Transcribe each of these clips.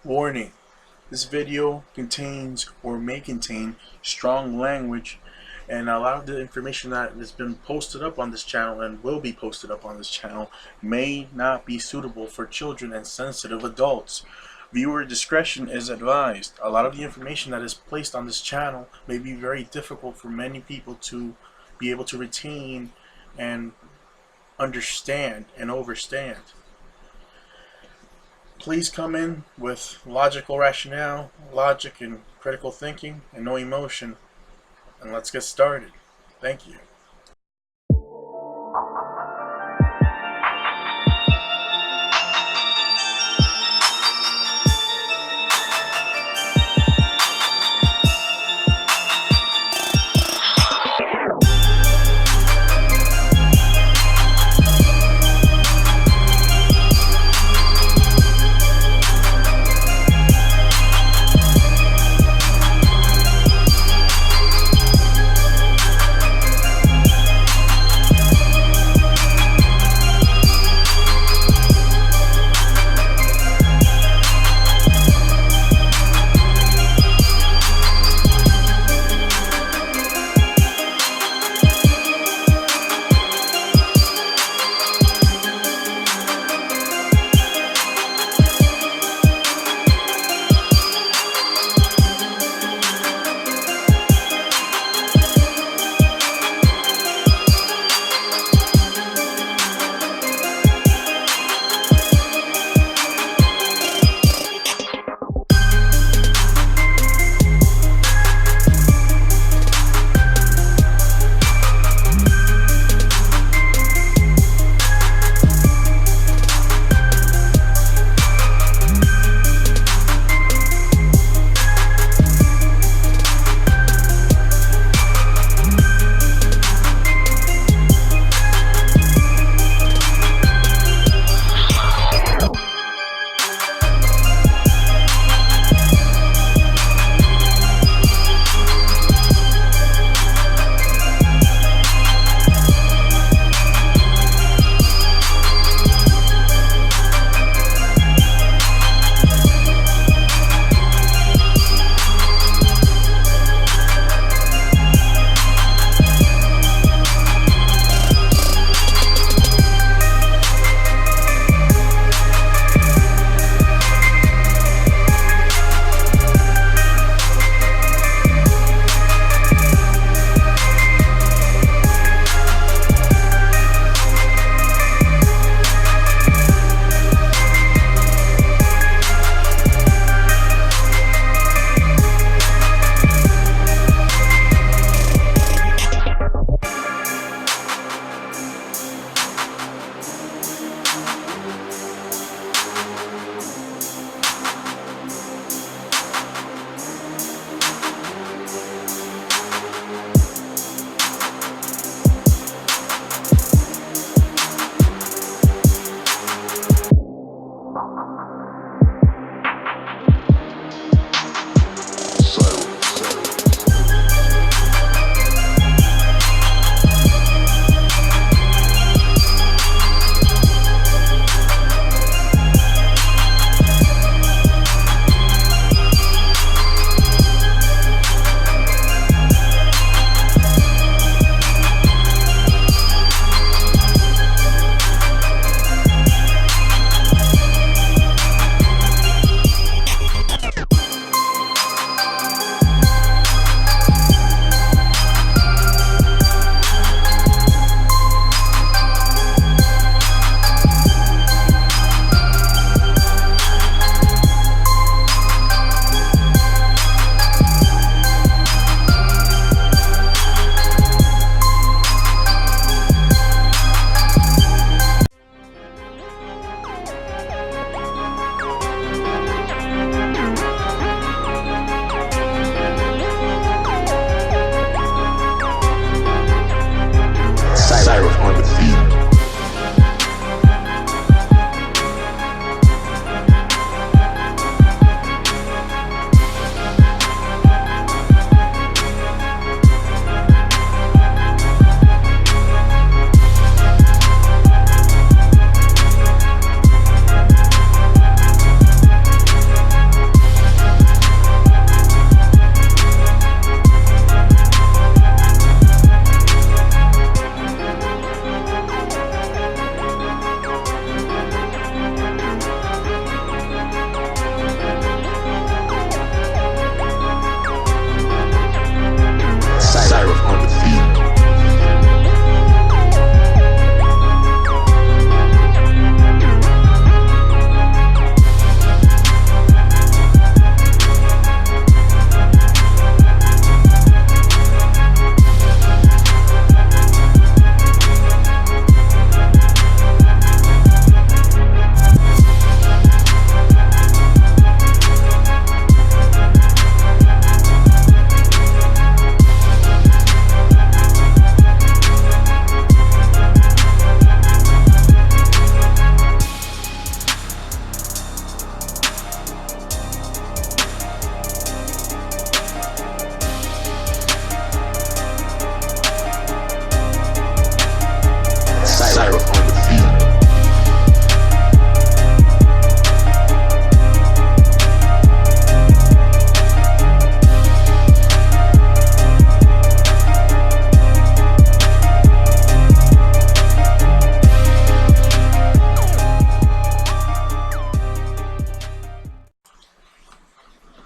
Warning: this video contains or may contain strong language, and a lot of the information that has been posted up on this channel and will be posted up on this channel may not be suitable for children and sensitive adults. Viewer discretion is advised. A lot of the information that is placed on this channel may be very difficult for many people to be able to retain and understand and overstand. Please come in with logical rationale, logic and critical thinking, and no emotion. And let's get started. Thank you.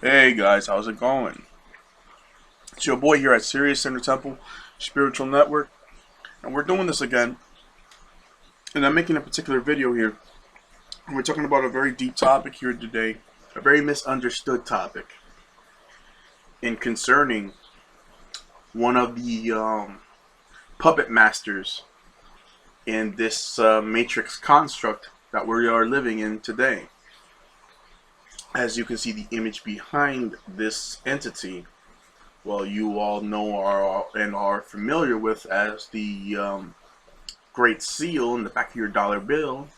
Hey guys, how's it going? It's your boy here at Sirius Center Temple Spiritual Network, and we're doing this again. And I'm making a particular video here. And we're talking about a very deep topic here today, a very misunderstood topic, in concerning one of the puppet masters in this matrix construct that we are living in today. As you can see, the image behind this entity, well, you all know and are familiar with as the Great Seal in the back of your dollar bill,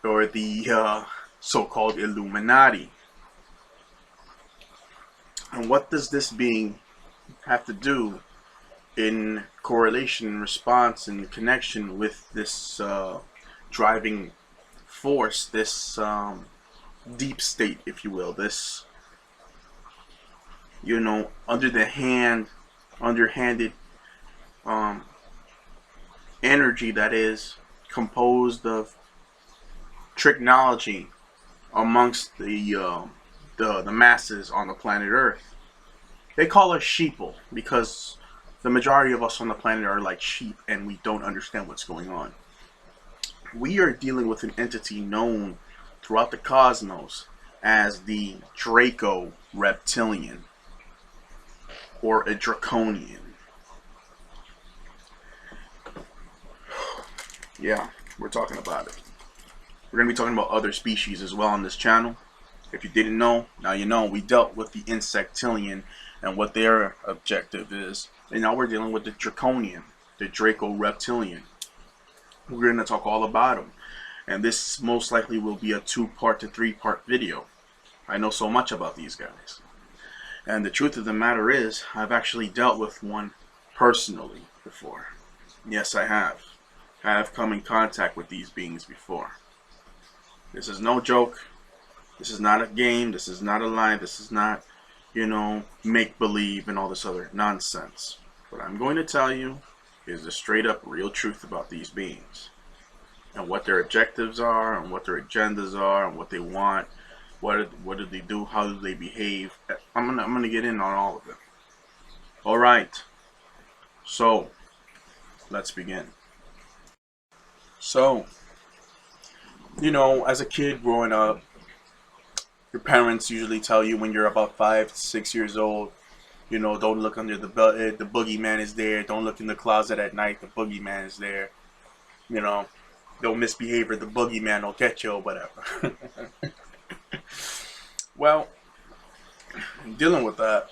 or the so-called Illuminati. And what does this being have to do in correlation, response, and connection with this driving force, this deep state, if you will, this, underhanded energy that is composed of technology amongst the masses on the planet Earth. They call us sheeple because the majority of us on the planet are like sheep and we don't understand what's going on. We are dealing with an entity known throughout the cosmos as the Draco Reptilian, or a Draconian. Yeah, we're talking about it. We're going to be talking about other species as well on this channel. If you didn't know, now you know. We dealt with the insectoids and what their objective is. And now we're dealing with the Draconian, the Draco Reptilian. We're going to talk all about them. And this most likely will be a 2-part to 3-part video. I know so much about these guys. And the truth of the matter is, I've actually dealt with one personally before. Yes, I have. I have come in contact with these beings before. This is no joke. This is not a game. This is not a lie. This is not, make-believe and all this other nonsense. What I'm going to tell you is the straight-up real truth about these beings. And what their objectives are, and what their agendas are, and what they want. What do they do? How do they behave? I'm gonna get in on all of it. All right. So, let's begin. So, as a kid growing up, your parents usually tell you when you're about 5 to 6 years old, don't look under the bed. The boogeyman is there. Don't look in the closet at night. The boogeyman is there. Don't misbehave or the boogeyman will get you or whatever. Well, dealing with that,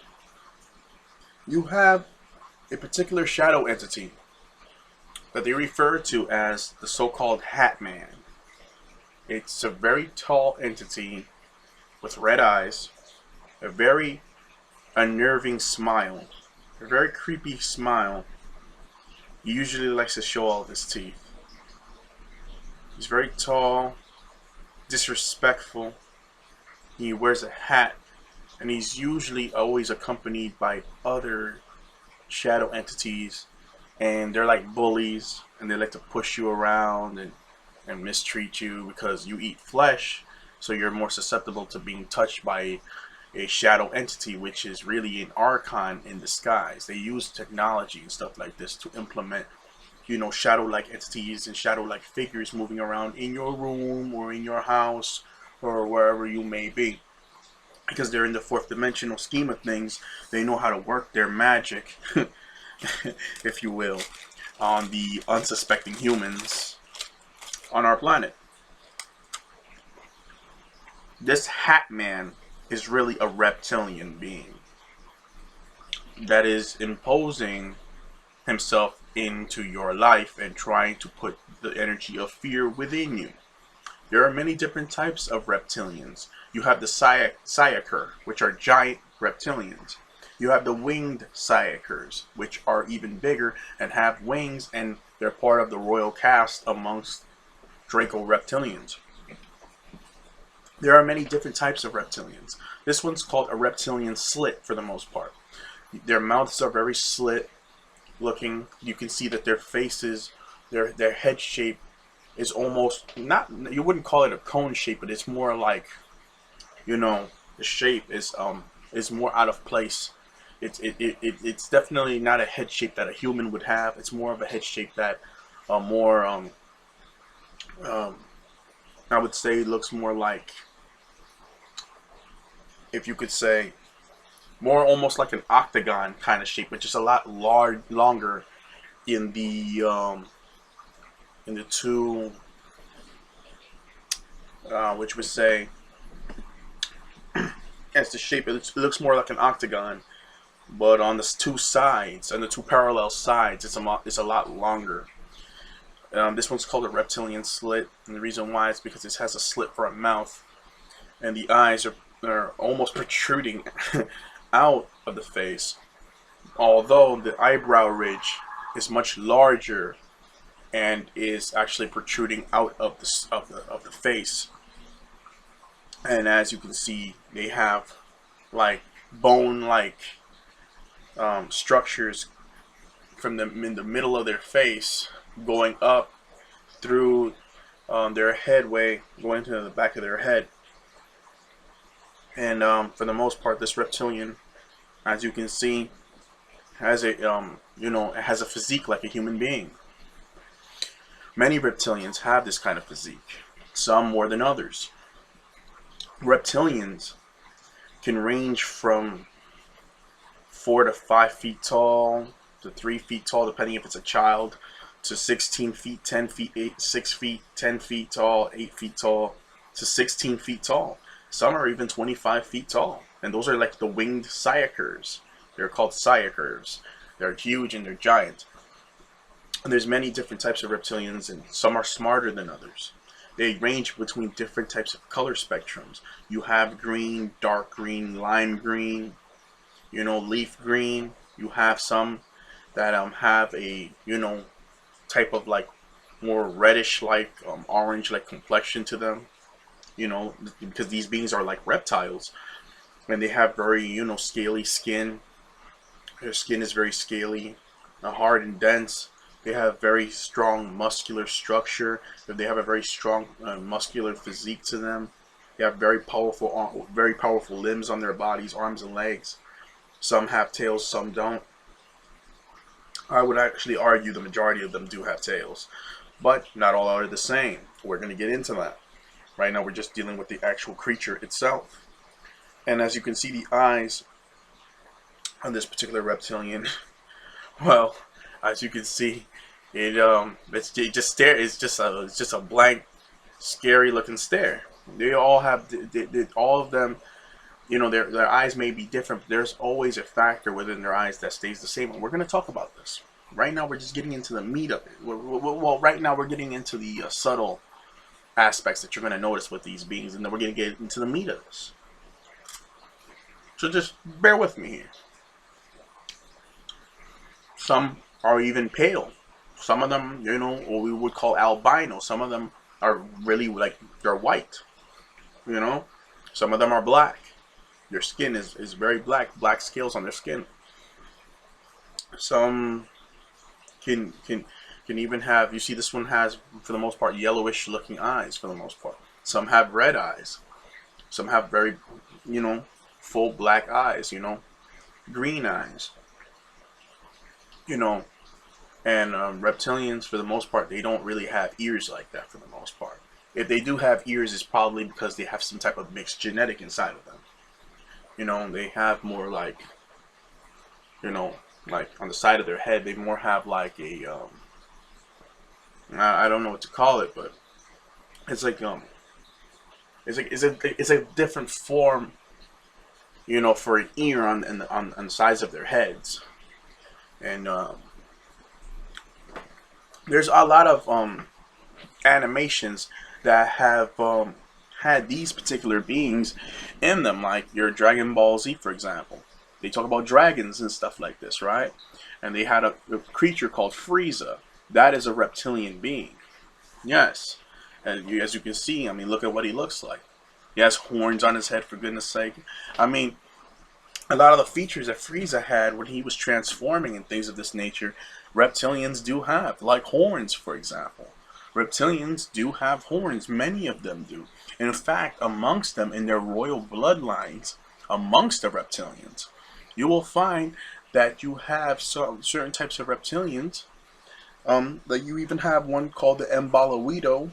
you have a particular shadow entity that they refer to as the so-called Hat Man. It's a very tall entity with red eyes, a very unnerving smile, a very creepy smile. He usually likes to show all of his teeth. He's very tall, disrespectful. He wears a hat, and he's usually always accompanied by other shadow entities, and they're like bullies, and they like to push you around and mistreat you because you eat flesh, so you're more susceptible to being touched by a shadow entity, which is really an archon in disguise. They use technology and stuff like this to implement shadow-like entities and shadow-like figures moving around in your room or in your house or wherever you may be. Because they're in the 4th dimensional scheme of things, they know how to work their magic, if you will, on the unsuspecting humans on our planet. This Hat Man is really a reptilian being that is imposing himself into your life and trying to put the energy of fear within you. There are many different types of reptilians. You have the Sayakers, which are giant reptilians. You have the winged Sayakers, which are even bigger and have wings, and they're part of the royal caste amongst Draco Reptilians. There are many different types of reptilians. This one's called a reptilian slit for the most part. Their mouths are very slit looking. You can see that their faces, their head shape is almost not, you wouldn't call it a cone shape, but it's more like, The shape is more out of place. It's definitely not a head shape that a human would have. It's more of a head shape that more um, I would say looks more like, if you could say, more almost like an octagon kind of shape, but just a lot longer in the two, which would say, as the shape, it looks more like an octagon, but on the two sides, and the two parallel sides, it's a lot longer. This one's called a reptilian slit, and the reason why is because it has a slit for a mouth, and the eyes are almost protruding out of the face, although the eyebrow ridge is much larger and is actually protruding out of the face. And as you can see, they have like bone-like structures from in the middle of their face, going up through their headway, going to the back of their head. And for the most part, this reptilian, as you can see, has a it has a physique like a human being. Many reptilians have this kind of physique, some more than others. Reptilians can range from 4 to 5 feet tall to 3 feet tall, depending if it's a child, to 16 feet, 10 feet, 6 feet, 10 feet tall, 8 feet tall, to 16 feet tall. Some are even 25 feet tall, and those are like the winged sayakers. They're called sayakers. They're huge and they're giant. And there's many different types of reptilians, and some are smarter than others. They range between different types of color spectrums. You have green, dark green, lime green, leaf green. You have some that have a type of like more reddish, like orange like complexion to them. Because these beings are like reptiles, and they have very scaly skin. Their skin is very scaly, hard and dense. They have very strong muscular structure. They have a very strong muscular physique to them. They have very powerful limbs on their bodies, arms and legs. Some have tails, some don't. I would actually argue the majority of them do have tails, but not all are the same. We're going to get into that. Right now we're just dealing with the actual creature itself. And as you can see, the eyes on this particular reptilian, well, as you can see, it's just a blank, scary looking stare. They all have all of them, their eyes may be different, but there's always a factor within their eyes that stays the same. And we're going to talk about this. Right now we're just getting into the meat of it. Well, right now we're getting into the subtle aspects that you're going to notice with these beings, and then we're going to get into the meat of this. So just bear with me here. Some are even pale. Some of them, what we would call albino. Some of them are really like, they're white. Some of them are black. Their skin is very black scales on their skin. Some can even have, you see this one has, for the most part, yellowish looking eyes for the most part. Some have red eyes. Some have very, full black eyes, green eyes. And reptilians, for the most part, they don't really have ears like that for the most part. If they do have ears, it's probably because they have some type of mixed genetic inside of them. They have more like, like on the side of their head, they more have like a, I don't know what to call it, but it's like it's a different form, for an ear on the sides of their heads. And there's a lot of animations that have had these particular beings in them, like your Dragon Ball Z, for example. They talk about dragons and stuff like this, right? And they had a creature called Frieza. That is a reptilian being. Yes. And as you can see, look at what he looks like. He has horns on his head, for goodness sake. A lot of the features that Frieza had when he was transforming and things of this nature, reptilians do have, like horns, for example. Reptilians do have horns, many of them do. And in fact, amongst them, in their royal bloodlines, amongst the reptilians, you will find that you have certain types of reptilians. That you even have one called the Embalawido,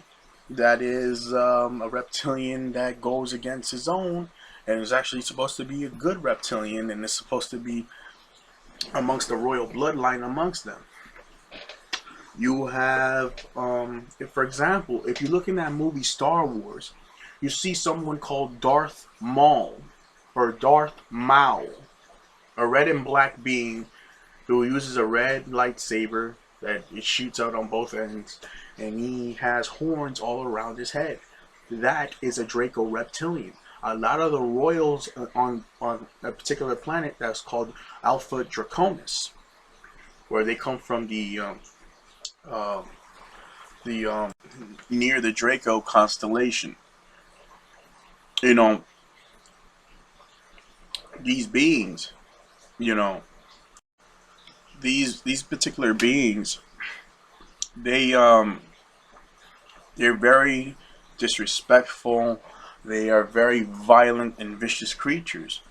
that is a reptilian that goes against his own, and is actually supposed to be a good reptilian, and is supposed to be amongst the royal bloodline amongst them. You have, if, for example, if you look in that movie Star Wars, you see someone called Darth Maul, or Darth Maul, a red and black being who uses a red lightsaber that it shoots out on both ends, and he has horns all around his head. That is a Draco Reptilian. A lot of the royals on a particular planet that's called Alpha Draconis, where they come from the near the Draco constellation. You know, these beings, you know, these particular beings, they're very disrespectful. They are very violent and vicious creatures.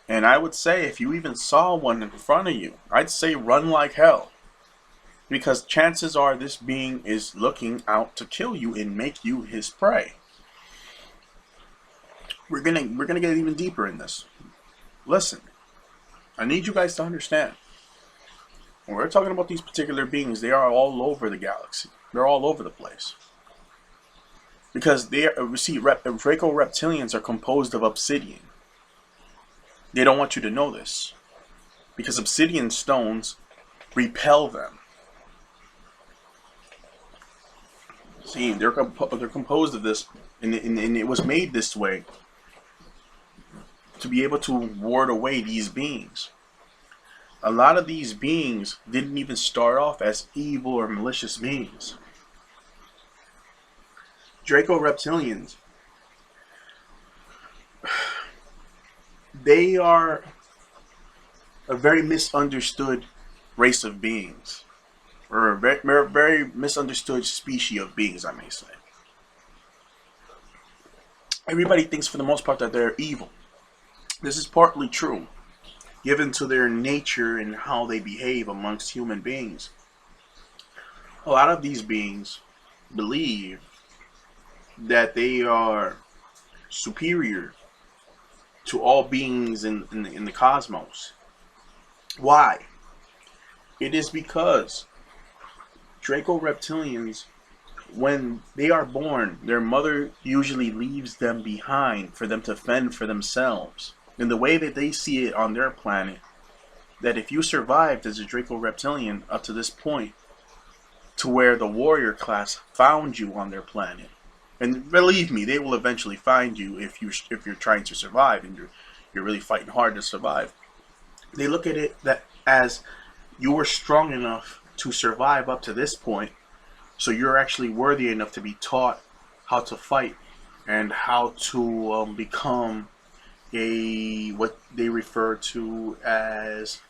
And I would say if you even saw one in front of you, I'd say run like hell. Because chances are this being is looking out to kill you and make you his prey. We're gonna get even deeper in this. Listen, I need you guys to understand. When we're talking about these particular beings, they are all over the galaxy. They're all over the place. Because Draco Reptilians are composed of obsidian. They don't want you to know this. Because obsidian stones repel them. See, they're composed of this, and it was made this way to be able to ward away these beings. A lot of these beings didn't even start off as evil or malicious beings. Draco Reptilians, they are a very misunderstood race of beings, or a very misunderstood species of beings, I may say. Everybody thinks for the most part that they're evil. This is partly true, given to their nature and how they behave amongst human beings. A lot of these beings believe that they are superior to all beings in the cosmos. Why? It is because Draco Reptilians, when they are born, their mother usually leaves them behind for them to fend for themselves. In the way that they see it on their planet, that if you survived as a Draco Reptilian up to this point, to where the warrior class found you on their planet, and believe me, they will eventually find you if you're trying to survive and you're really fighting hard to survive. They look at it that as you were strong enough to survive up to this point, so you're actually worthy enough to be taught how to fight and how to become what they refer to as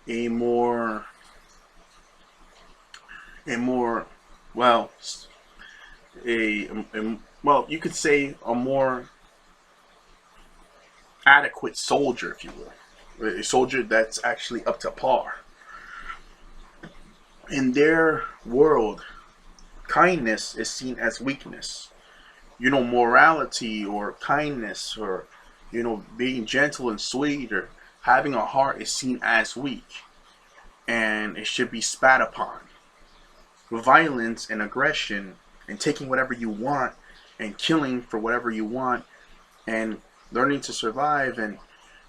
a more well, well, you could say a more adequate soldier, if you will, a soldier that's actually up to par. In their world, kindness is seen as weakness. Morality or kindness, or being gentle and sweet or having a heart is seen as weak, and it should be spat upon. Violence and aggression and taking whatever you want and killing for whatever you want and learning to survive and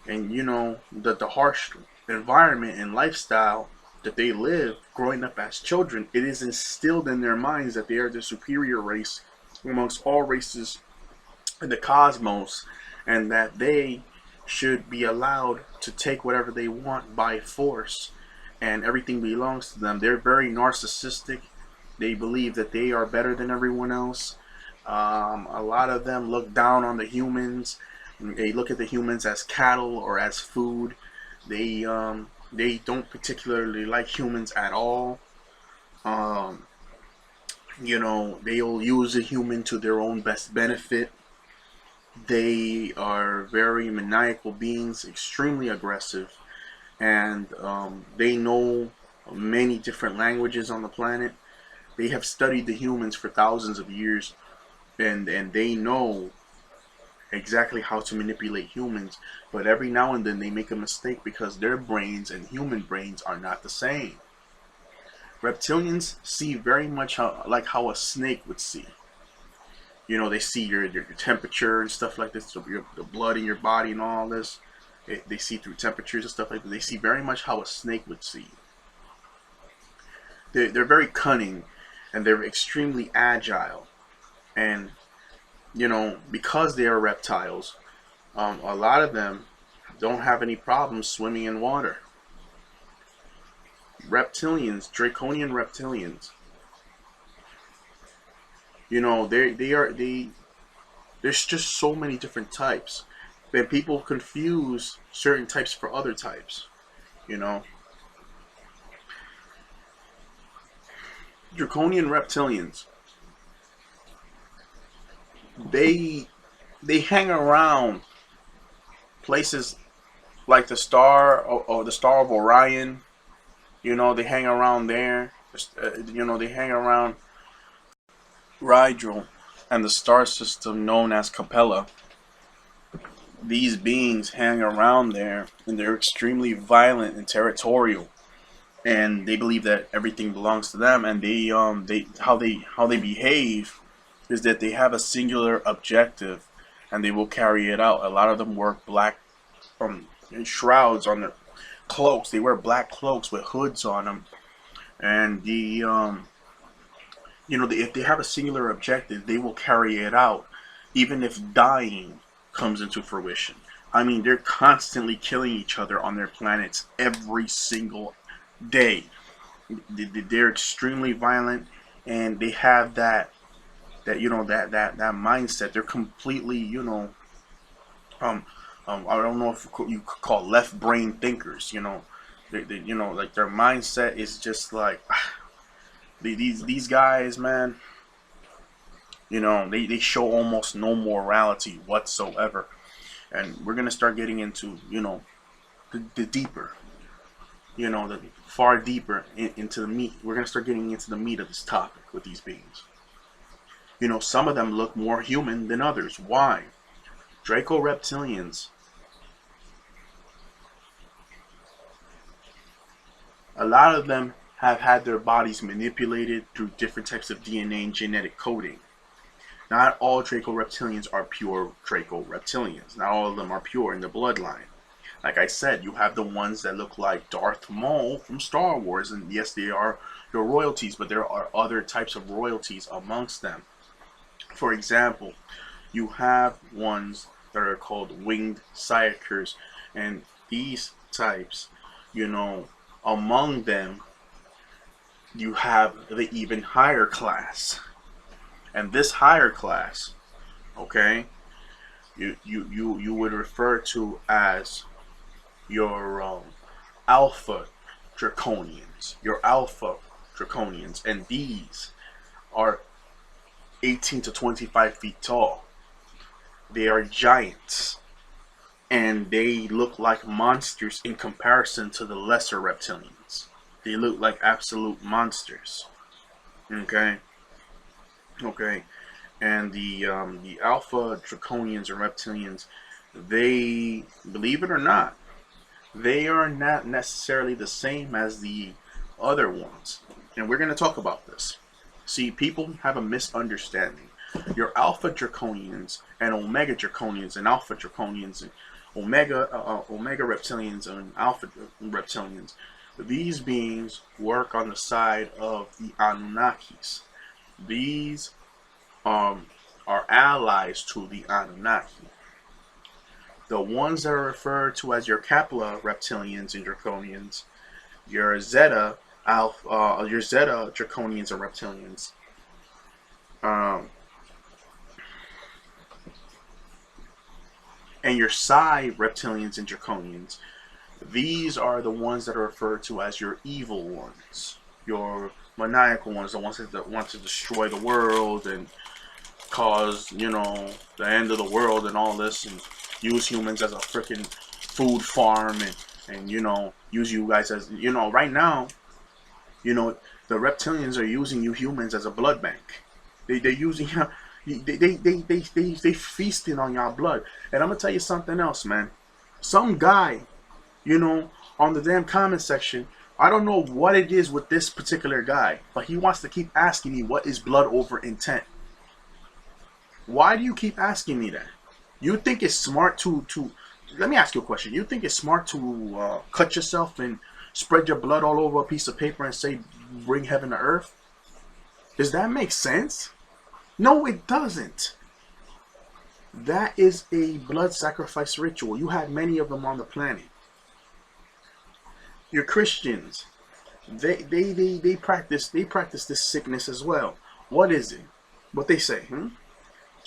the harsh environment and lifestyle that they live growing up as children, it is instilled in their minds that they are the superior race amongst all races in the cosmos, and that they should be allowed to take whatever they want by force and everything belongs to them. They're very narcissistic. They believe that they are better than everyone else. A lot of them look down on the humans. They look at the humans as cattle or as food. They don't particularly like humans at all. You know, they'll use a human to their own best benefit. They are very maniacal beings, extremely aggressive, and they know many different languages on the planet. They have studied the humans for thousands of years, and they know exactly how to manipulate humans. But every now and then they make a mistake because their brains and human brains are not the same. Reptilians see very much like how a snake would see. You know, they see your temperature and stuff like this, the blood in your body and all this. They see through temperatures and stuff like that. They see very much how a snake would see. They're very cunning, and they're extremely agile. And, you know, because they are reptiles, a lot of them don't have any problems swimming in water. Reptilians, Draconian reptilians, you know, there's just so many different types that people confuse certain types for other types. You know, Draconian reptilians, they they hang around places like the star of Orion. You know, they hang around there. You know, they hang around Rigel and the star system known as Capella. These beings hang around there, and they're extremely violent and territorial, and they believe that everything belongs to them. And they behave is that they have a singular objective, and they will carry it out. A lot of them wear black shrouds on their cloaks. They wear black cloaks with hoods on them, and if they have a singular objective, they will carry it out, even if dying comes into fruition. I mean, they're constantly killing each other on their planets every single day. They're extremely violent, and they have that mindset. They're completely, I don't know if you could call left brain thinkers. Like their mindset is just like these guys, man. They show almost no morality whatsoever. And we're gonna start getting into the deeper, the far deeper into the meat. We're gonna start getting into the meat of this topic with these beings. Some of them look more human than others. Why? Draco reptilians, a lot of them have had their bodies manipulated through different types of DNA and genetic coding. Not all Draco reptilians are pure Draco reptilians. Not all of them are pure in the bloodline. Like I said, you have the ones that look like Darth Maul from Star Wars, and yes, they are your royalties, but there are other types of royalties amongst them. For example, you have ones that are called winged psychers, and these types, among them, you have the even higher class. And this higher class, okay, you would refer to as your alpha draconians, and these are 18 to 25 feet tall. They are giants, and they look like monsters in comparison to the lesser reptilians. They look like absolute monsters. Okay. And the alpha draconians or reptilians, they, believe it or not, they are not necessarily the same as the other ones, and we're going to talk about this. See, people have a misunderstanding. Your alpha draconians and omega draconians and alpha draconians and omega reptilians and alpha reptilians, these beings work on the side of the Anunnakis. These are allies to the Anunnaki. The ones that are referred to as your Kappa reptilians and draconians, your Zeta draconians and reptilians, and your Psi reptilians and draconians, these are the ones that are referred to as your evil ones, your maniacal ones, the ones that want to destroy the world and cause, you know, the end of the world and all this, and use humans as a freaking food farm, and you know, use you guys as, you know, right now, you know, the reptilians are using you humans as a blood bank. They're using they feasting on y'all blood. And I'm gonna tell you something else, man. Some guy, you know, on the damn comment section, I don't know what it is with this particular guy, but he wants to keep asking me what is blood over intent. Why do you keep asking me that? You think it's smart to let me ask you a question. You think it's smart to cut yourself and spread your blood all over a piece of paper and say bring heaven to earth? Does that make sense? No, it doesn't. That is a blood sacrifice ritual. You had many of them on the planet. You're Christians. They practice this sickness as well. What is it? What they say?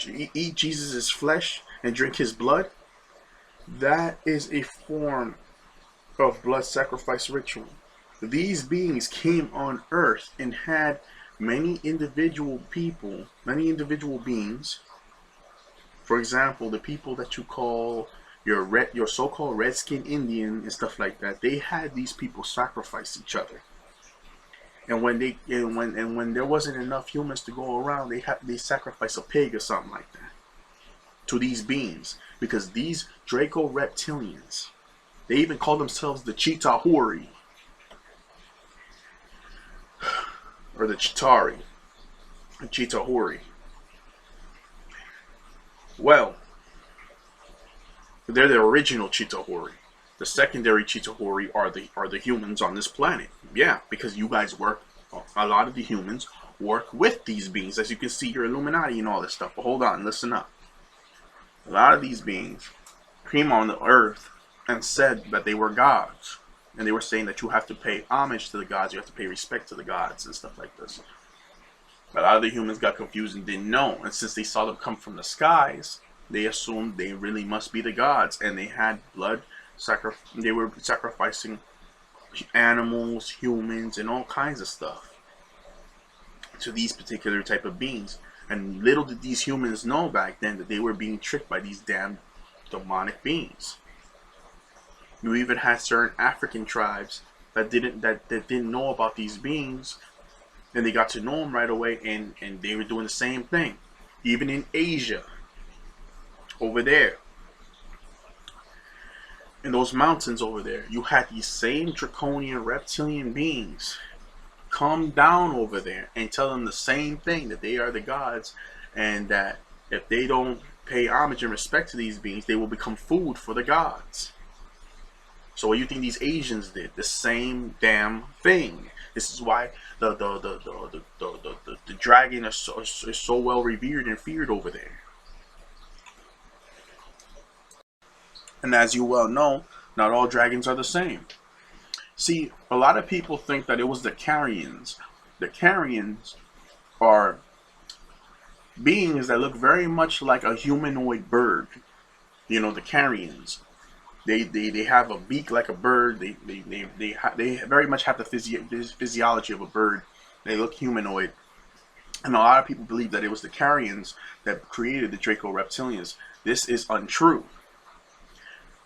Eat Jesus' flesh and drink his blood. That is a form of blood sacrifice ritual. These beings came on earth and had many individual people, many individual beings. For example, the people that you call your so-called redskin Indian and stuff like that, they had these people sacrifice each other. And when there wasn't enough humans to go around, they sacrifice a pig or something like that to these beings, because these Draco Reptilians, they even call themselves the Chitahori or the Chitari, the Chitahori. Well, they're the original Chitahori. The secondary Chitahori are the humans on this planet. Yeah, because you guys work, a lot of the humans work with these beings. As you can see, you're Illuminati and all this stuff. But hold on, listen up. A lot of these beings came on the earth and said that they were gods. And they were saying that you have to pay homage to the gods, you have to pay respect to the gods and stuff like this. A lot of the humans got confused and didn't know. And since they saw them come from the skies, they assumed they really must be the gods. And they had blood, they were sacrificing animals, humans, and all kinds of stuff to these particular type of beings. And little did these humans know back then that they were being tricked by these damn demonic beings. You even had certain African tribes that didn't know about these beings, and they got to know them right away, and they were doing the same thing. Even in Asia, over there, in those mountains over there, you had these same draconian reptilian beings come down over there and tell them the same thing, that they are the gods, and that if they don't pay homage and respect to these beings, they will become food for the gods. So what do you think these Asians did? The same damn thing. This is why the dragon is so well revered and feared over there. And as you well know, not all dragons are the same. See, a lot of people think that it was the Carians. The Carians are beings that look very much like a humanoid bird. You know, the Carians. They have a beak like a bird. They very much have the physiology of a bird. They look humanoid. And a lot of people believe that it was the Carians that created the Draco Reptilians. This is untrue.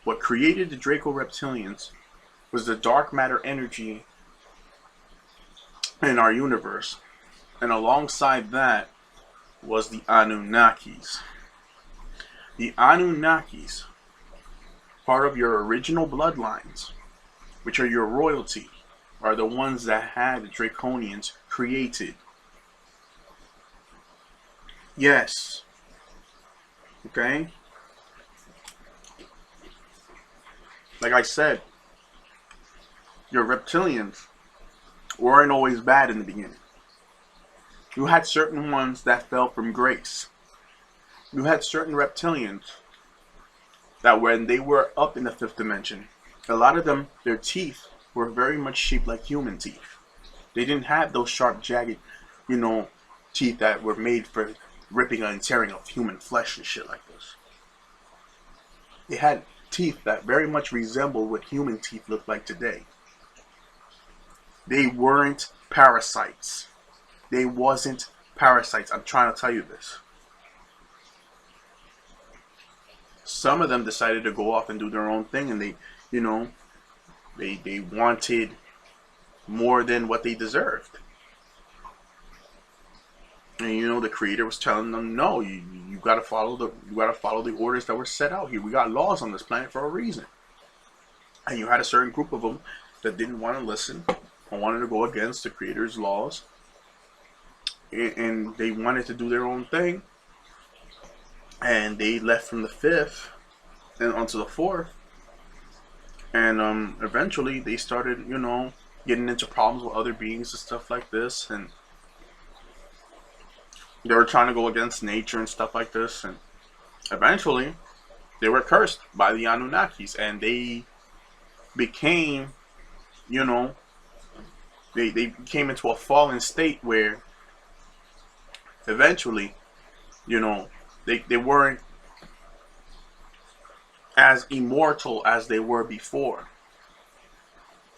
What created the Draco Reptilians was the dark matter energy in our universe. And alongside that was the Anunnakis. The Anunnakis, part of your original bloodlines, which are your royalty, are the ones that had the Draconians created. Yes. Okay? Like I said, your reptilians weren't always bad in the beginning. You had certain ones that fell from grace. You had certain reptilians that when they were up in the fifth dimension, a lot of them, their teeth were very much shaped like human teeth. They didn't have those sharp, jagged, you know, teeth that were made for ripping and tearing of human flesh and shit like this. They had teeth that very much resembled what human teeth look like today. They weren't parasites. They wasn't parasites. I'm trying to tell you this. Some of them decided to go off and do their own thing, and they, you know, they wanted more than what they deserved. And you know, the creator was telling them, no, you gotta follow the orders that were set out here. We got laws on this planet for a reason. And you had a certain group of them that didn't want to listen or wanted to go against the creator's laws, and they wanted to do their own thing. And they left from the fifth and onto the fourth, and eventually they started, you know, getting into problems with other beings and stuff like this, and they were trying to go against nature and stuff like this, and eventually they were cursed by the Anunnakis, and they became, you know, they came into a fallen state where eventually, you know, they weren't as immortal as they were before,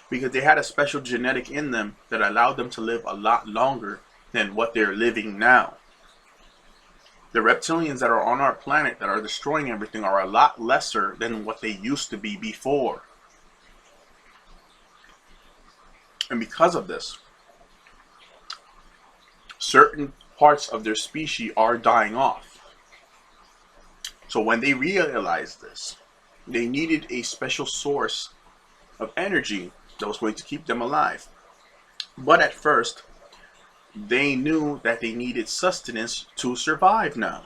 because they had a special genetic in them that allowed them to live a lot longer than what they're living now. The reptilians that are on our planet that are destroying everything are a lot lesser than what they used to be before. And because of this, certain parts of their species are dying off. So when they realized this, they needed a special source of energy that was going to keep them alive. But at first, they knew that they needed sustenance to survive now.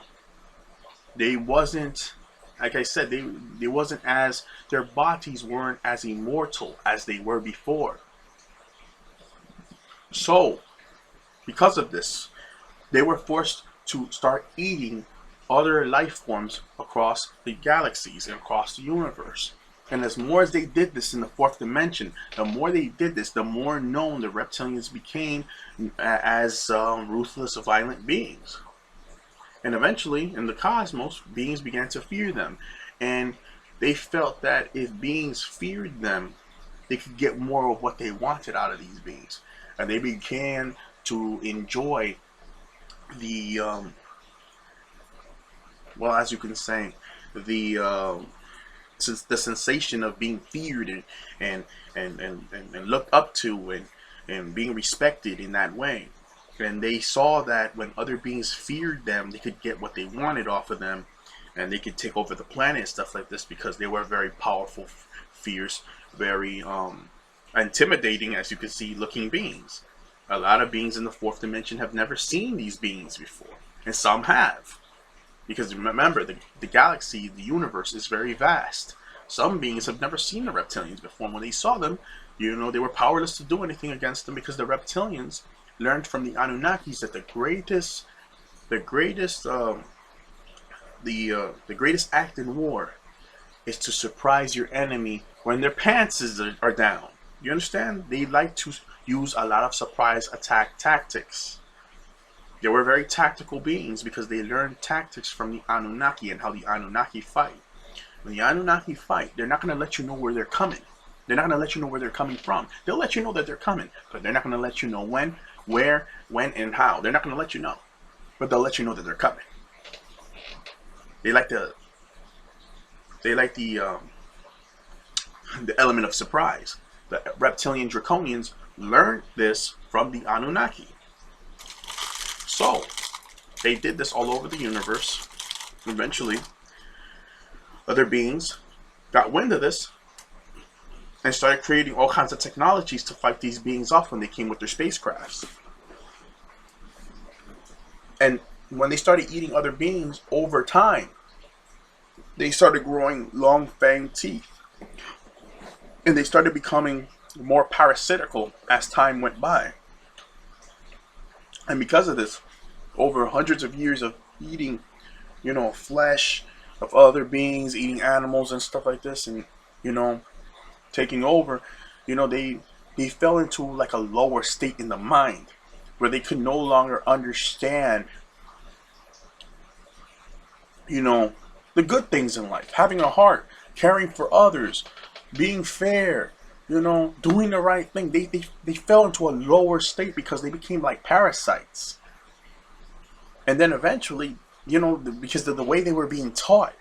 They wasn't, like I said, they wasn't as, their bodies weren't as immortal as they were before. So, because of this, they were forced to start eating other life forms across the galaxies and across the universe. And as more as they did this in the fourth dimension, the more they did this, the more known the reptilians became as ruthless, violent beings. And eventually, in the cosmos, beings began to fear them. And they felt that if beings feared them, they could get more of what they wanted out of these beings. And they began to enjoy the, well, as you can say, the sensation of being feared and looked up to and being respected in that way. And they saw that when other beings feared them, they could get what they wanted off of them, and they could take over the planet and stuff like this, because they were very powerful, fierce, very intimidating, as you can see, looking beings. A lot of beings in the fourth dimension have never seen these beings before, and some have. Because remember, the galaxy, the universe is very vast. Some beings have never seen the reptilians before. When they saw them, you know, they were powerless to do anything against them, because the reptilians learned from the Anunnakis that the greatest act in war is to surprise your enemy when their pants are down. You understand? They like to use a lot of surprise attack tactics. They were very tactical beings because they learned tactics from the Anunnaki and how the Anunnaki fight. When the Anunnaki fight, they're not going to let you know where they're coming. They're not going to let you know where they're coming from. They'll let you know that they're coming, but they're not going to let you know when, where, when, and how. They're not going to let you know, but they'll let you know that they're coming. They like the element of surprise. The Reptilian Draconians learned this from the Anunnaki. So, they did this all over the universe. Eventually, other beings got wind of this and started creating all kinds of technologies to fight these beings off when they came with their spacecrafts. And when they started eating other beings over time, they started growing long fanged teeth. And they started becoming more parasitical as time went by. And because of this, over hundreds of years of eating, you know, flesh of other beings, eating animals and stuff like this, and, you know, taking over, you know, they fell into like a lower state in the mind where they could no longer understand, you know, the good things in life, having a heart, caring for others, being fair, you know, doing the right thing. They fell into a lower state because they became like parasites. And then eventually, you know, because of the way they were being taught,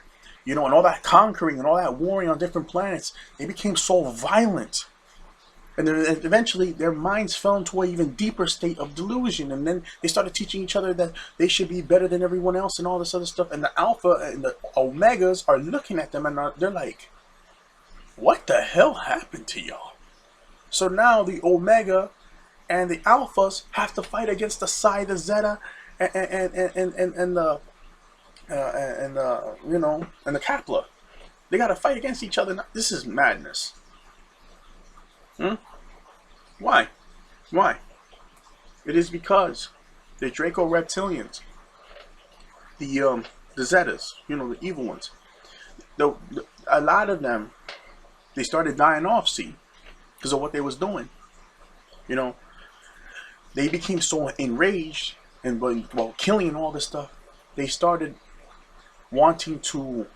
you know, and all that conquering and all that warring on different planets, they became so violent. And then eventually their minds fell into an even deeper state of delusion. And then they started teaching each other that they should be better than everyone else and all this other stuff. And the alpha and the omegas are looking at them and they're like, what the hell happened to y'all? So now the omega and the alphas have to fight against the psi, the zeta, and the you know, and the Kapla. They got to fight against each other. This is madness. Why? Why? It is because the Draco Reptilians, the Zetas, you know, the evil ones. A lot of them, they started dying off, see, because of what they was doing. You know, they became so enraged and while killing and all this stuff, they started wanting to,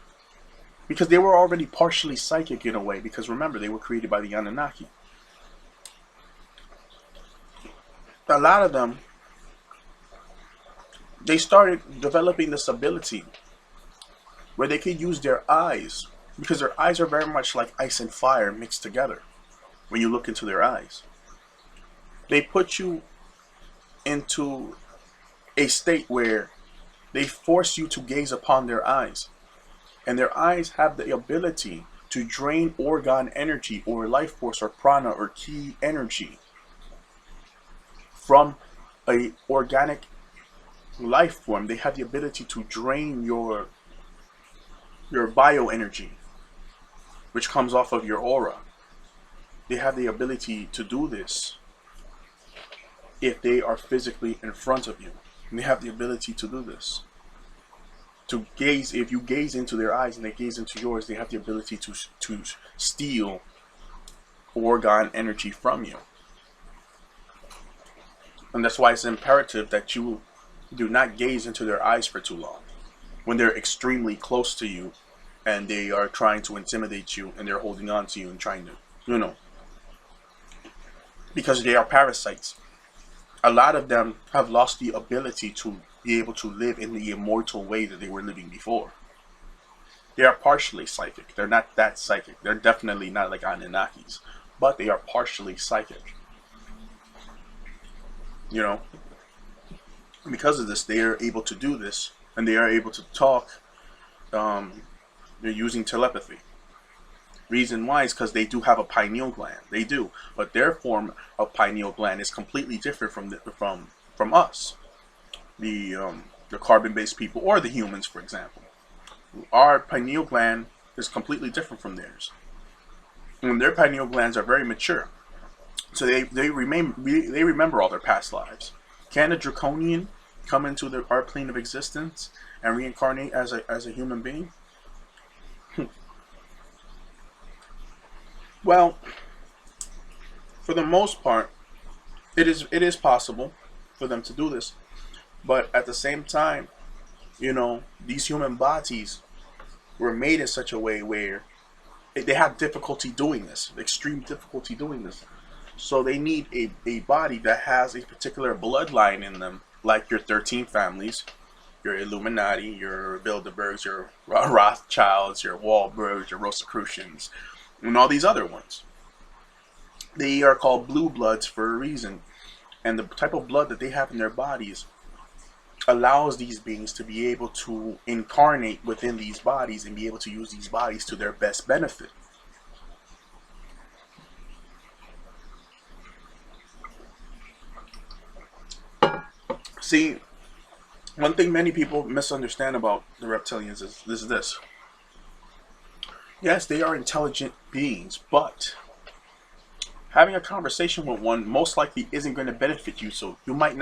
because they were already partially psychic in a way, because remember, they were created by the Anunnaki. A lot of them, they started developing this ability where they could use their eyes, because their eyes are very much like ice and fire mixed together. When you look into their eyes, they put you into a state where they force you to gaze upon their eyes, and their eyes have the ability to drain organ energy or life force or prana or ki energy from a organic life form. They have the ability to drain your bioenergy, which comes off of your aura. They have the ability to do this if they are physically in front of you. And they have the ability to do this. To gaze, if you gaze into their eyes and they gaze into yours, they have the ability to steal organ energy from you. And that's why it's imperative that you do not gaze into their eyes for too long when they're extremely close to you and they are trying to intimidate you and they're holding on to you and trying to, you know, because they are parasites. A lot of them have lost the ability to be able to live in the immortal way that they were living before. They are partially psychic. They're not that psychic. They're definitely not like Anunnakis, but they are partially psychic. You know, because of this, they are able to do this, and they are able to talk. They're using telepathy. Reason why is because they do have a pineal gland. They do, but their form of pineal gland is completely different from us, the carbon-based people or the humans, for example. Our pineal gland is completely different from theirs, and their pineal glands are very mature. So they remember all their past lives. Can a Draconian come into our plane of existence and reincarnate as a human being? Well, for the most part, it is possible for them to do this, but at the same time, you know, these human bodies were made in such a way where they have difficulty doing this, extreme difficulty doing this. So they need a body that has a particular bloodline in them, like your 13 families, your Illuminati, your Bilderbergs, your Rothschilds, your Wahlbergs, your Rosicrucians, and all these other ones. They are called blue bloods for a reason. And the type of blood that they have in their bodies allows these beings to be able to incarnate within these bodies and be able to use these bodies to their best benefit. See, one thing many people misunderstand about the reptilians is this. Yes, they are intelligent beings, but having a conversation with one most likely isn't going to benefit you, so you might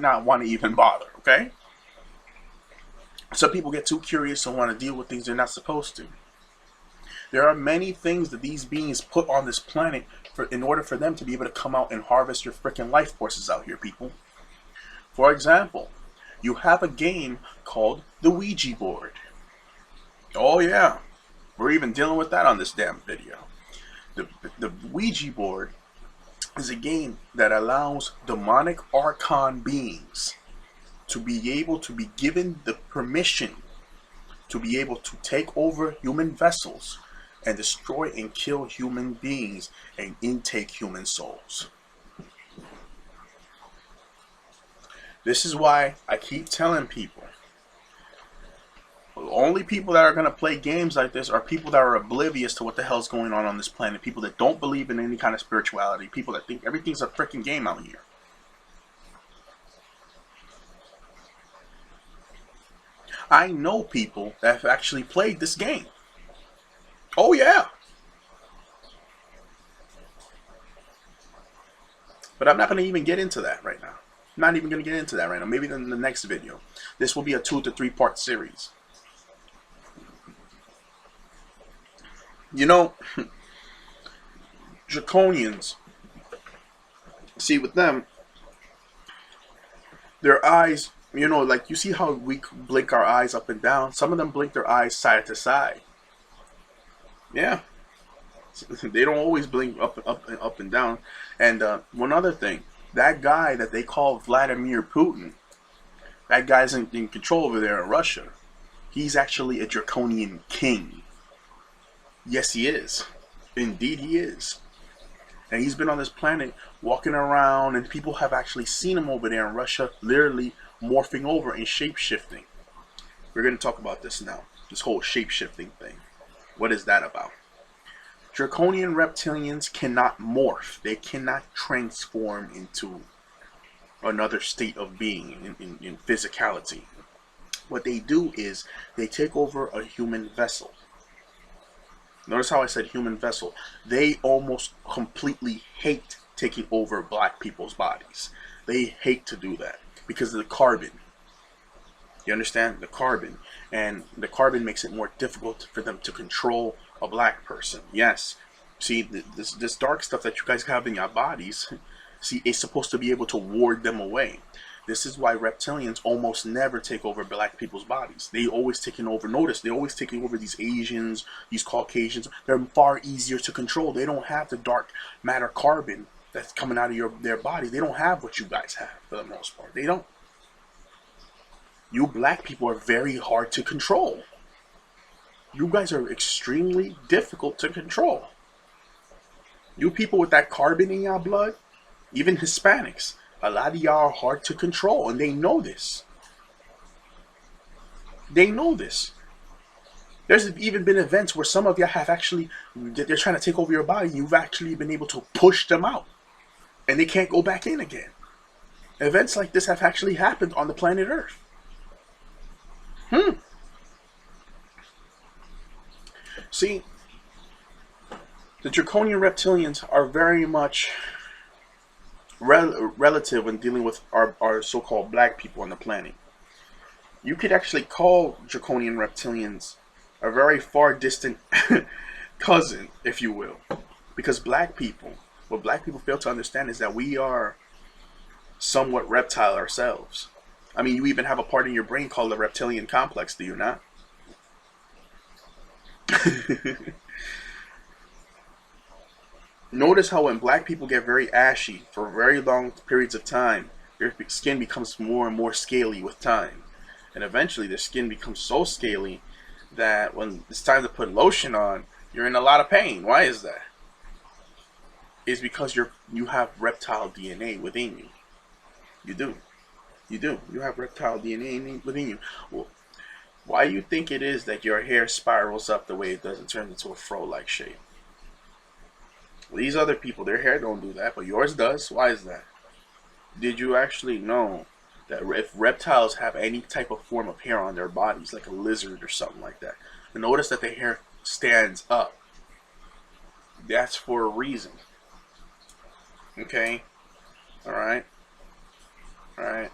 not want to even bother, okay? Some people get too curious and want to deal with things they're not supposed to. There are many things that these beings put on this planet in order for them to be able to come out and harvest your freaking life forces out here, people. For example, you have a game called the Ouija board. Oh yeah, we're even dealing with that on this damn video. The, the Ouija board is a game that allows demonic archon beings to be able to be given the permission to be able to take over human vessels and destroy and kill human beings and intake human souls. This is why I keep telling people, the only people that are going to play games like this are people that are oblivious to what the hell's going on this planet. People that don't believe in any kind of spirituality. People that think everything's a freaking game out here. I know people that have actually played this game. Oh yeah. But I'm not going to even get into that right now. I'm not even going to get into that right now. Maybe in the next video. This will be a 2 to 3 part series. You know, Draconians, see with them, their eyes, you know, like you see how we blink our eyes up and down? Some of them blink their eyes side to side. Yeah. They don't always blink up and down. And one other thing, that guy that they call Vladimir Putin, that guy's in control over there in Russia. He's actually a Draconian king. Yes, he is. Indeed, he is. And he's been on this planet walking around, and people have actually seen him over there in Russia, literally morphing over and shape-shifting. We're going to talk about this now. This whole shape-shifting thing. What is that about? Draconian reptilians cannot morph. They cannot transform into another state of being in physicality. What they do is they take over a human vessel. Notice how I said human vessel. They almost completely hate taking over black people's bodies. They hate to do that because of the carbon. You understand? The carbon. And the carbon makes it more difficult for them to control a black person. Yes. See, this dark stuff that you guys have in your bodies, see, it's supposed to be able to ward them away. This is why reptilians almost never take over black people's bodies. They always taking over. Notice, they're always taking over these Asians, these Caucasians. They're far easier to control. They don't have the dark matter carbon that's coming out of their body. They don't have what you guys have for the most part. They don't. You black people are very hard to control. You guys are extremely difficult to control. You people with that carbon in your blood, even Hispanics, a lot of y'all are hard to control, and they know this. They know this. There's even been events where some of y'all have actually, they're trying to take over your body. You've actually been able to push them out, and they can't go back in again. Events like this have actually happened on the planet Earth. See, the Draconian reptilians are very much relative when dealing with our so-called black people on the planet. You could actually call Draconian reptilians a very far distant cousin, if you will. Because black people, what black people fail to understand is that we are somewhat reptile ourselves. I mean, you even have a part in your brain called the reptilian complex, do you not? Notice how when black people get very ashy for very long periods of time, their skin becomes more and more scaly with time. And eventually their skin becomes so scaly that when it's time to put lotion on, you're in a lot of pain. Why is that? It's because you have reptile DNA within you. You do. You do. You have reptile DNA within you. Well, why do you think it is that your hair spirals up the way it does and turns into a fro-like shape? Well, these other people, their hair don't do that, but yours does. Why is that? Did you actually know that if reptiles have any type of form of hair on their bodies, like a lizard or something like that, notice that the hair stands up? That's for a reason. Okay? Alright? Alright?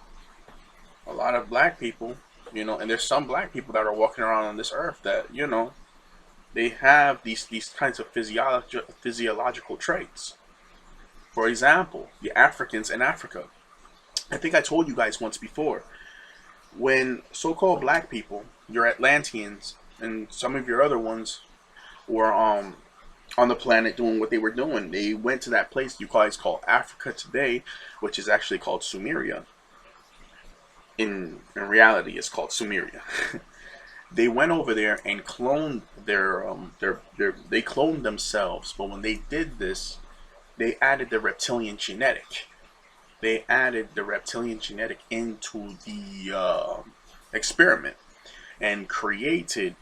A lot of black people, you know, and there's some black people that are walking around on this earth that, you know, they have these kinds of physiological traits. For example, the Africans in Africa. I think I told you guys once before, when so-called black people, your Atlanteans, and some of your other ones were on the planet doing what they were doing. They went to that place you guys call Africa today, which is actually called Sumeria. In reality, it's called Sumeria. They went over there and cloned they cloned themselves. But when they did this, they added the reptilian genetic. They added the reptilian genetic into the experiment and created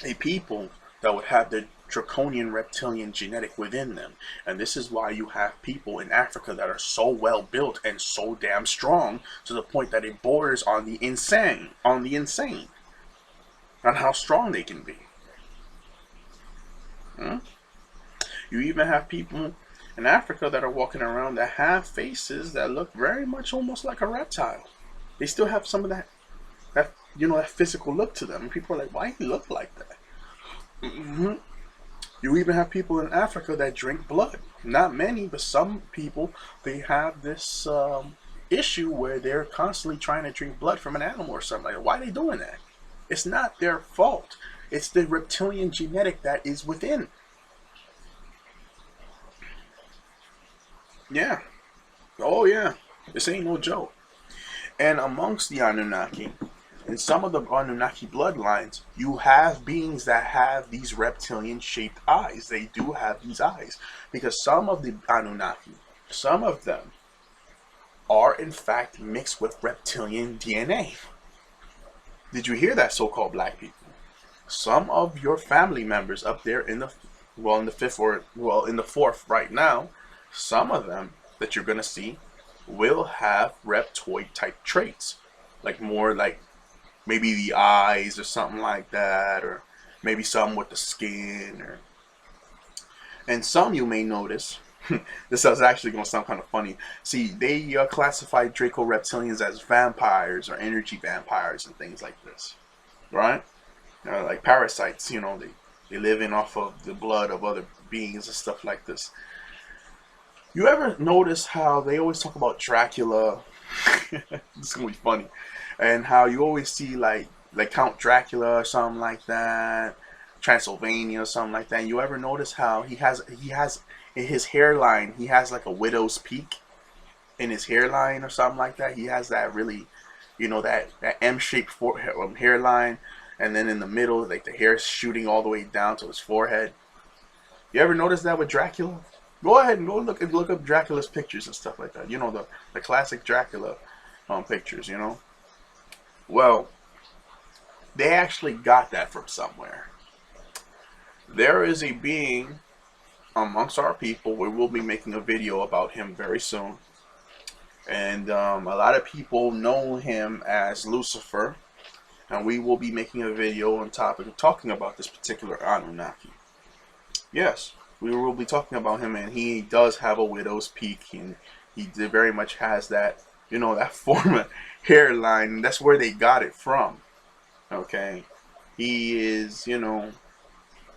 a people that would have the draconian reptilian genetic within them. And this is why you have people in Africa that are so well built and so damn strong to the point that it borders on the insane, on how strong they can be. You even have people in Africa that are walking around that have faces that look very much almost like a reptile. They still have some of that that physical look to them. And people are like, why do you look like that? You even have people in Africa that drink blood. Not many, but some people, they have this issue where they're constantly trying to drink blood from an animal or something like that. Why are they doing that? It's not their fault. It's the reptilian genetic that is within. Yeah. Oh yeah. This ain't no joke. And amongst the Anunnaki, in some of the Anunnaki bloodlines, you have beings that have these reptilian shaped eyes. They do have these eyes. Because some of the Anunnaki, some of them are in fact mixed with reptilian DNA. Did you hear that, so-called black people? Some of your family members up there in the fifth, or in the fourth right now, some of them that you're gonna see will have reptoid type traits, like more like maybe the eyes or something like that, or maybe some with the skin, and some you may notice. This is actually going to sound kind of funny. See, they classify Draco reptilians as vampires or energy vampires and things like this, right? Like parasites, they live in off of the blood of other beings and stuff like this. You ever notice how they always talk about Dracula? This is going to be funny. And how you always see like Count Dracula or something like that, Transylvania or something like that. And you ever notice how he has in his hairline, he has like a widow's peak in his hairline or something like that. He has that really, that M-shaped hairline, and then in the middle, like the hair shooting all the way down to his forehead. You ever notice that with Dracula? Go ahead and go look up Dracula's pictures and stuff like that. The classic Dracula pictures. Well, they actually got that from somewhere. There is a being amongst our people. We will be making a video about him very soon. And a lot of people know him as Lucifer. And we will be making a video on topic of talking about this particular Anunnaki. Yes, we will be talking about him, and he does have a widow's peak, and he very much has that, that form of hairline. That's where they got it from. Okay, he is,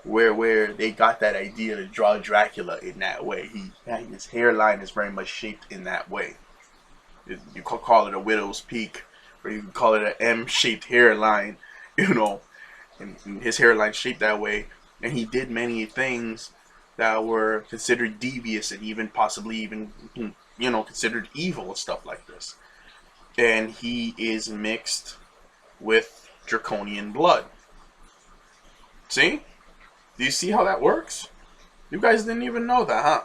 where they got that idea to draw Dracula in that way. His hairline is very much shaped in that way. You could call it a widow's peak, or you can call it an M-shaped hairline, and his hairline shaped that way. And he did many things that were considered devious and even possibly considered evil and stuff like this. And he is mixed with Draconian blood. See? Do you see how that works? You guys didn't even know that, huh?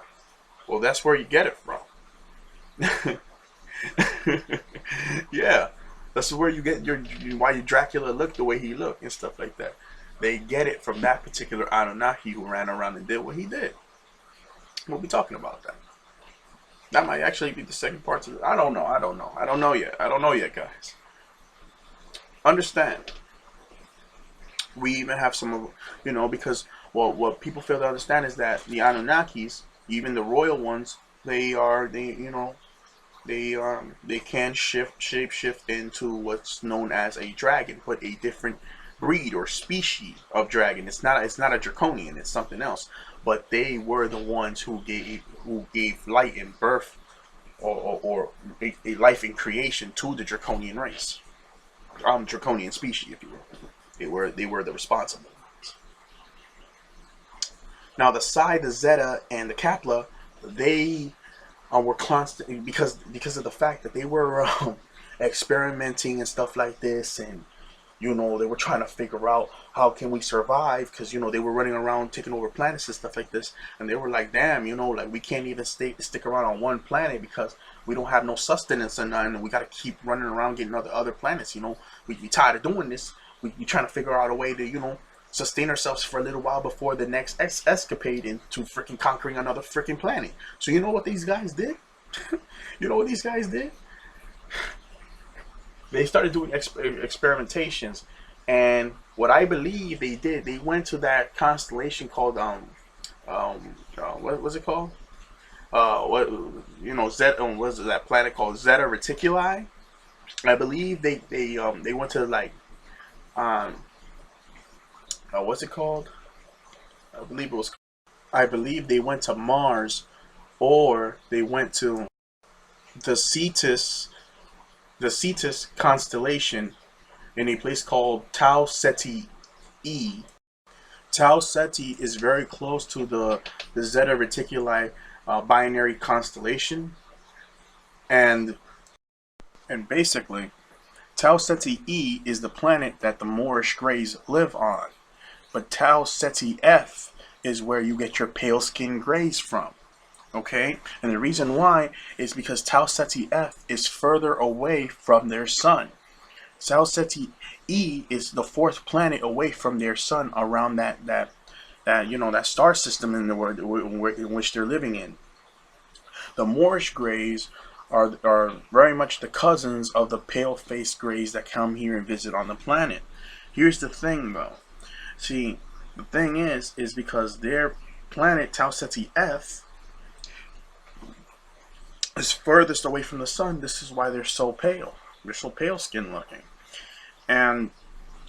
Well, that's where you get it from. Yeah. That's where you get why your Dracula looked the way he looked and stuff like that. They get it from that particular Anunnaki who ran around and did what he did. We'll be talking about that. That might actually be the second part of it. I don't know yet, guys. Understand. We even have some of, because what people fail to understand is that the Anunnakis, even the royal ones, they can shape-shift into what's known as a dragon, but a different breed or species of dragon. It's not a Draconian, it's something else. But they were the ones who gave light and birth, or a life in creation to the Draconian race, Draconian species, if you will. They were the responsible ones. Now the Psi, the Zeta, and the Kappa, they were constant because of the fact that they were experimenting and stuff like this, and they were trying to figure out how can we survive, because they were running around taking over planets and stuff like this, and they were like, damn, like we can't even stick around on one planet because we don't have no sustenance, and we got to keep running around getting other planets. We tired of doing this. We trying to figure out a way to sustain ourselves for a little while before the next escapade into freaking conquering another freaking planet. So you know what these guys did? You know what these guys did? They started doing experimentations, and what I believe they did, they went to that constellation called what was it called? What Zeta? What is that planet called? Zeta Reticuli. I believe they went to like what's it called? I believe it was. I believe they went to Mars, or they went to the Cetus constellation in a place called Tau Ceti E. Tau Ceti is very close to the Zeta Reticuli binary constellation, and basically Tau Ceti E is the planet that the Moorish Greys live on, but Tau Ceti F is where you get your pale skin Greys from. Okay, and the reason why is because Tau Ceti F is further away from their sun. Tau Ceti E is the fourth planet away from their sun around that star system in the world in which they're living in. The Moorish Greys are very much the cousins of the pale-faced Greys that come here and visit on the planet. Here's the thing, though. See, the thing is because their planet Tau Ceti F is furthest away from the sun. This is why they're so pale. They're so pale skin looking. And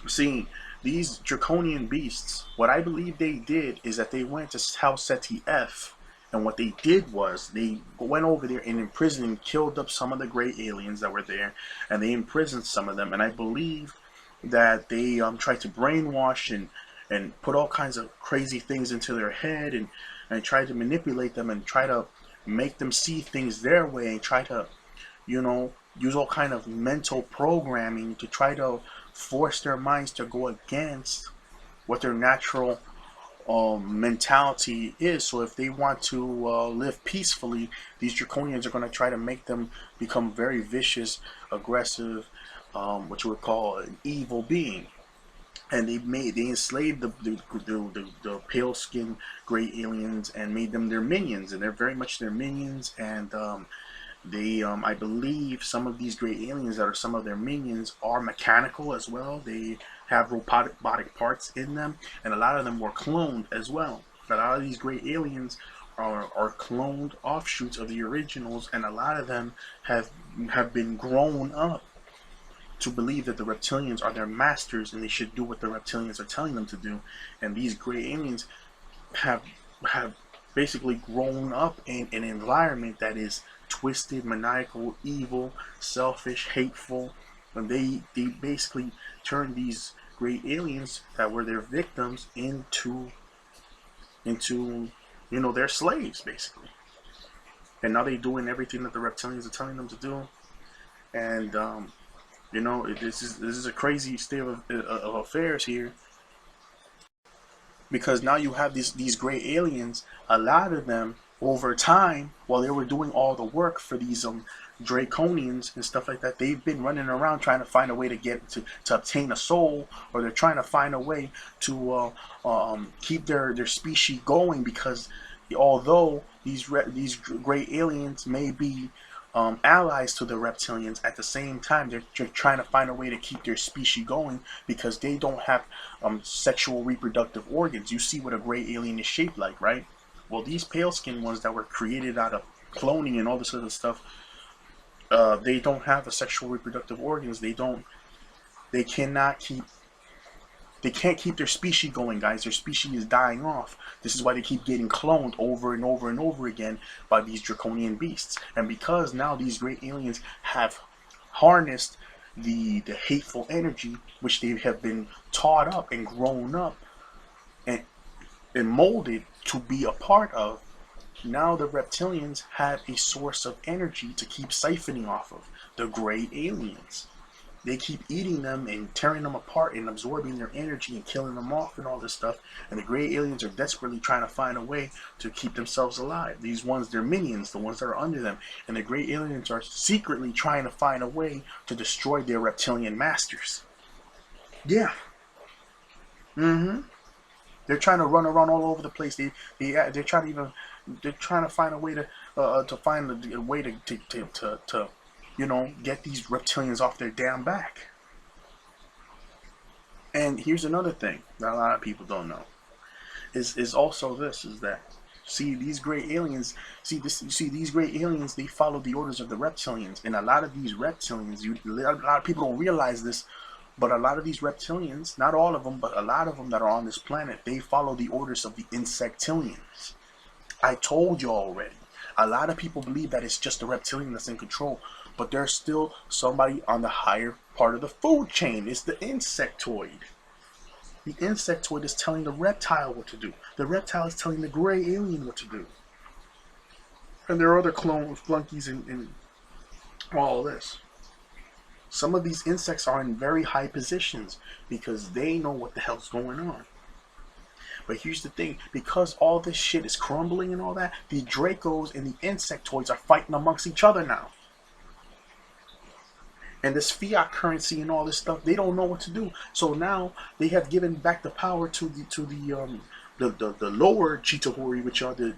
see, these draconian beasts, what I believe they did is that they went to Tau Ceti F, and what they did was they went over there and imprisoned and killed up some of the gray aliens that were there, and they imprisoned some of them. And I believe that they tried to brainwash and put all kinds of crazy things into their head, and try to manipulate them and try to make them see things their way, and try to use all kind of mental programming to try to force their minds to go against what their natural mentality is. So if they want to live peacefully, these draconians are going to try to make them become very vicious, aggressive, what you would call an evil being. And they enslaved the pale skinned gray aliens and made them their minions, and they're very much their minions. And I believe some of these gray aliens that are some of their minions are mechanical as well. They have robotic parts in them, and a lot of them were cloned as well. A lot of these gray aliens are cloned offshoots of the originals, and a lot of them have been grown up to believe that the reptilians are their masters and they should do what the reptilians are telling them to do. And these gray aliens have basically grown up in an environment that is twisted, maniacal, evil, selfish, hateful, and they basically turn these gray aliens that were their victims into their slaves, basically. And now they're doing everything that the reptilians are telling them to do. And this is a crazy state of affairs here, because now you have these gray aliens. A lot of them, over time, while they were doing all the work for these Draconians and stuff like that, they've been running around trying to find a way to get to obtain a soul, or they're trying to find a way to keep their species going, because although these gray aliens may be allies to the reptilians, at the same time they're trying to find a way to keep their species going, because they don't have sexual reproductive organs. You see what a gray alien is shaped like, right? Well, these pale skinned ones that were created out of cloning and all this other stuff, they don't have a sexual reproductive organs. They can't keep their species going, guys. Their species is dying off. This is why they keep getting cloned over and over and over again by these draconian beasts. And because now these great aliens have harnessed the hateful energy, which they have been taught up and grown up and molded to be a part of, now the reptilians have a source of energy to keep siphoning off of. The gray aliens. They keep eating them and tearing them apart and absorbing their energy and killing them off and all this stuff. And the gray aliens are desperately trying to find a way to keep themselves alive. These ones, they're minions, the ones that are under them. And the gray aliens are secretly trying to find a way to destroy their reptilian masters. Yeah. They're trying to run around all over the place. They're trying to even, they're trying to find a way to find a way to you know, get these reptilians off their damn back. And here's another thing that a lot of people don't know is also this, is that, see, these gray aliens, these gray aliens, they follow the orders of the reptilians. And a lot of these reptilians, a lot of people don't realize this, but a lot of these reptilians, not all of them, but a lot of them that are on this planet, they follow the orders of the insectilians. I told you already. A lot of people believe that it's just the reptilian that's in control, but there's still somebody on the higher part of the food chain. It's the insectoid. The insectoid is telling the reptile what to do. The reptile is telling the gray alien what to do. And there are other clone flunkies in all this. Some of these insects are in very high positions because they know what the hell's going on. But here's the thing, because all this shit is crumbling and all that, the Dracos and the insectoids are fighting amongst each other now. And this fiat currency and all this stuff, they don't know what to do. So now they have given back the power to the lower Chitahori, which are the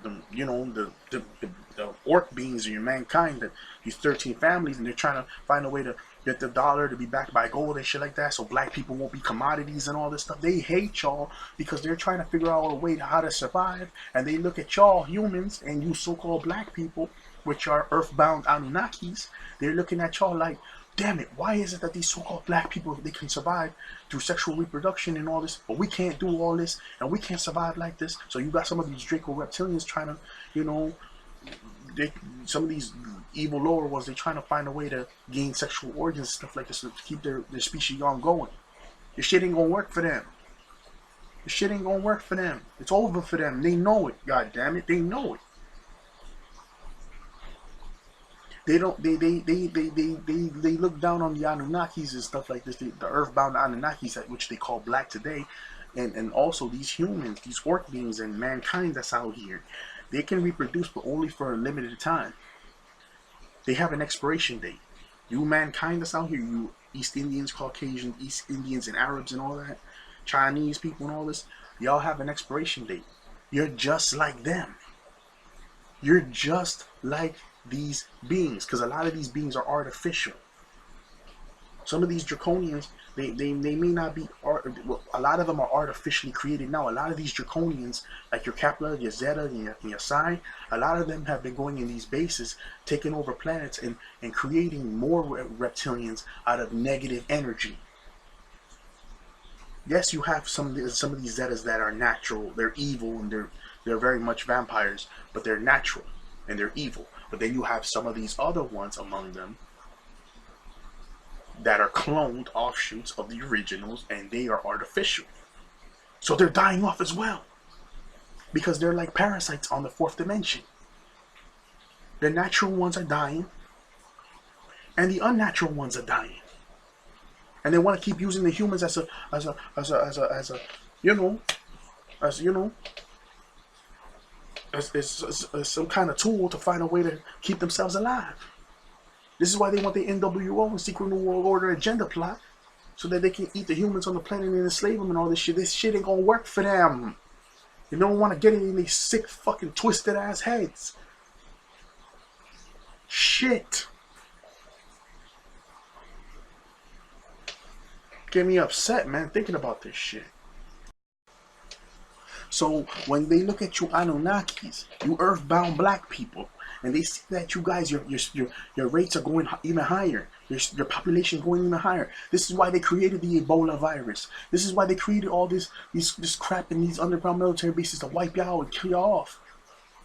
orc beings or your mankind, that these 13 families, and they're trying to find a way to get the dollar to be backed by gold and shit like that, so black people won't be commodities and all this stuff. They hate y'all because they're trying to figure out a way to how to survive, and they look at y'all humans and you so-called black people, which are earthbound Anunnakis. They're looking at y'all like, damn it, why is it that these so-called black people, they can survive through sexual reproduction and all this, but we can't do all this, and we can't survive like this? So you got some of these Draco reptilians trying to, you know, some of these evil lower ones, they're trying to find a way to gain sexual organs and stuff like this to keep their species on going. This shit ain't gonna work for them. This shit ain't gonna work for them. It's over for them. They know it, god damn it, they know it. They don't. They look down on the Anunnakis and stuff like this. The earthbound Anunnakis, which they call black today, and also these humans, these orc beings, and mankind that's out here. They can reproduce, but only for a limited time. They have an expiration date. You mankind that's out here, you East Indians, Caucasian, East Indians, and Arabs, and all that, Chinese people, and all this, y'all have an expiration date. You're just like them. You're just like these beings, because a lot of these beings are artificial. Some of these Draconians, they may not be, well, a lot of them are artificially created now. A lot of these Draconians, like your Kepler, your Zeta, and your Psi, a lot of them have been going in these bases, taking over planets, and creating more reptilians out of negative energy. Yes, you have some of these Zetas that are natural. They're evil, and they're very much vampires, but they're natural, and they're evil. But then you have some of these other ones among them that are cloned offshoots of the originals, and they are artificial. So they're dying off as well, because they're like parasites on the fourth dimension. The natural ones are dying, and the unnatural ones are dying. And they want to keep using the humans as some kind of tool to find a way to keep themselves alive. This is why they want the NWO and Secret New World Order agenda plot, so that they can eat the humans on the planet and enslave them and all this shit. This shit ain't gonna work for them. They don't want to get it in these sick, fucking, twisted ass heads. Shit. Get me upset, man, thinking about this shit. So when they look at you Anunnakis, you earthbound black people, and they see that you guys, your rates are going even higher, your population going even higher. This is why they created the Ebola virus. This is why they created all this crap in these underground military bases to wipe y'all and kill y'all off.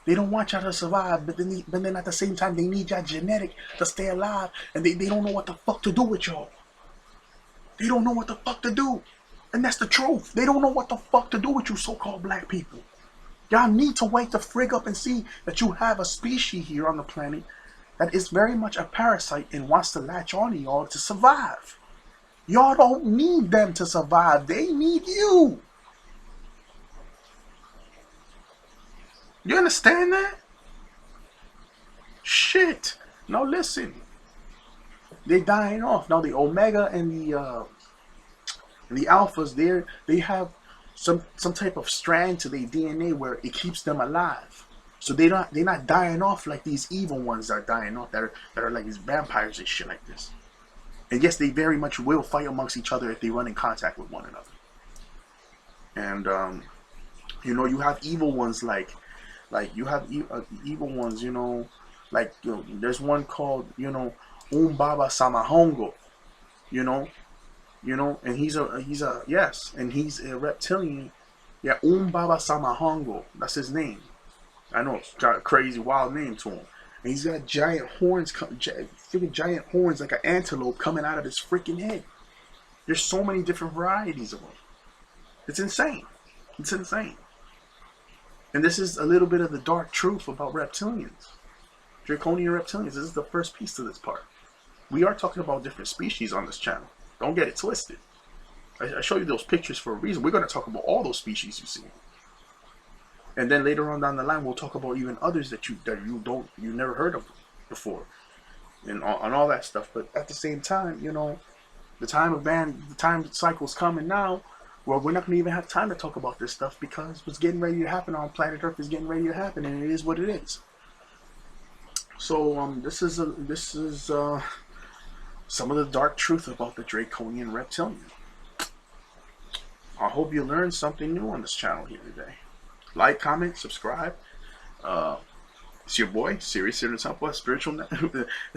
They don't want y'all to survive, but then at the same time they need y'all genetic to stay alive, and they don't know what the fuck to do with y'all. They don't know what the fuck to do. And that's the truth. They don't know what the fuck to do with you so-called black people. Y'all need to wake the frig up and see that you have a species here on the planet that is very much a parasite and wants to latch on to y'all to survive. Y'all don't need them to survive. They need you. You understand that? Shit. Now listen. They're dying off. Now the Omega and the Alphas, they have some type of strand to their DNA where it keeps them alive. So they're not dying off like these evil ones are dying off that are like these vampires and shit like this. And yes, they very much will fight amongst each other if they run in contact with one another. And you know, you have evil ones like you have evil ones, you know, like, you know, there's one called, you know, Baba Samahongo, you know, and he's a yes, and he's a reptilian. Yeah, Baba Samahongo, that's his name. I know it's got a crazy wild name to him. And he's got giant horns, freaking giant horns like an antelope coming out of his freaking head. There's so many different varieties of them. It's insane. It's insane. And this is a little bit of the dark truth about reptilians. Draconian reptilians. This is the first piece to this part. We are talking about different species on this channel. Don't get it twisted. I show you those pictures for a reason. We're going to talk about all those species you see. And then later on down the line, we'll talk about even others that you never heard of before, and on all that stuff. But at the same time, you know, the time cycle's coming now. Well, we're not going to even have time to talk about this stuff because what's getting ready to happen on planet Earth is getting ready to happen, and it is what it is. So this is some of the dark truth about the Draconian reptilian. I hope you learned something new on this channel here today. Like, comment, subscribe. It's your boy, Sirius to the Temple Spiritual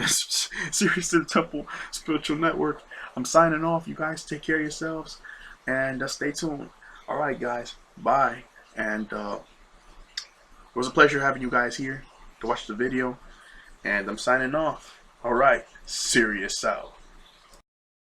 Sirius to the Temple Spiritual Network. I'm signing off. You guys take care of yourselves and stay tuned. All right, guys. Bye. And it was a pleasure having you guys here to watch the video. And I'm signing off. All right, Sirius out.